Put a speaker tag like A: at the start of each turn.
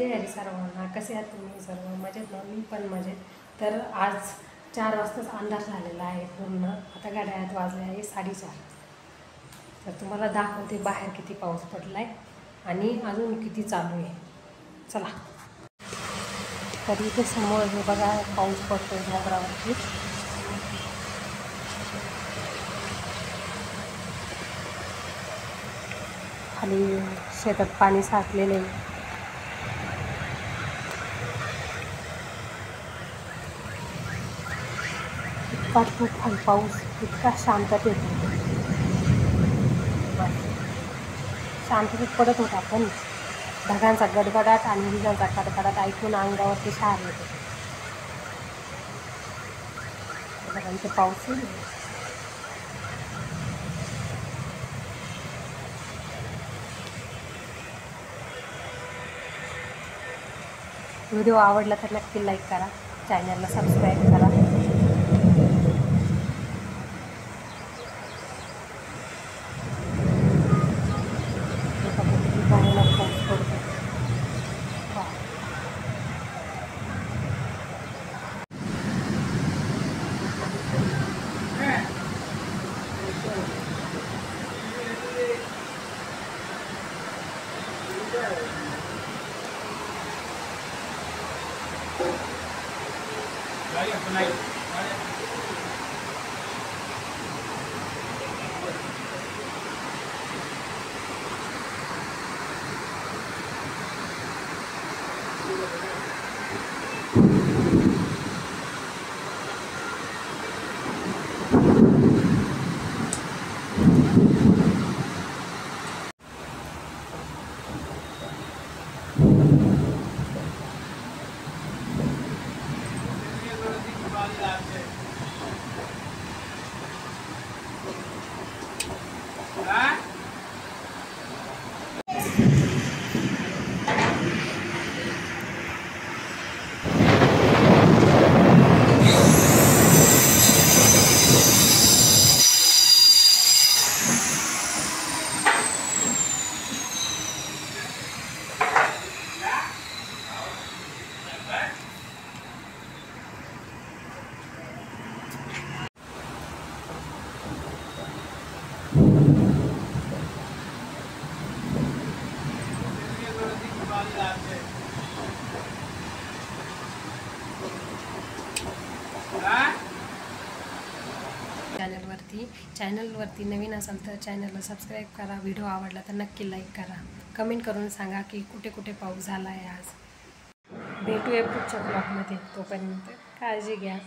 A: जय हरी सर्वांना. कसे आहात तुम्ही सर्व? मजेत ना? मी पण मजेत. तर आज 4 वाजताच अंधार झालेला आहे पूर्ण. आता घड्याळात वाजले आहे 4:30. तर तुम्हाला दाखवते बाहेर किती पाऊस पडला आहे आणि अजून किती चालू आहे. चला. तर इथे समोर हे बघा पाऊस पडतो डोंगरावरती. खाली शेतात पाणी साठलेलं आहे. इतका तुफान पाऊस, इतका शांततेत शांततेत पडत होता, पण ढगांचा गडगडाट आणि विजांचा कडकडाट ऐकून अंगावरती शहार येतो. बघा इथे पाऊस येईल. व्हिडिओ आवडला तर नक्की लाईक करा, चॅनलला सबस्क्राईब करा. भयानक पाऊस पडतो. चॅनलवरती नवीन असाल तर चॅनलला सबस्क्राईब करा. व्हिडिओ आवडला तर नक्की लाईक करा. कमेंट करून सांगा की कुठे कुठे पाऊस झाला आहे आज. भेटूया पुढच्या ब्लॉगमध्ये. तोपर्यंत काळजी घ्या.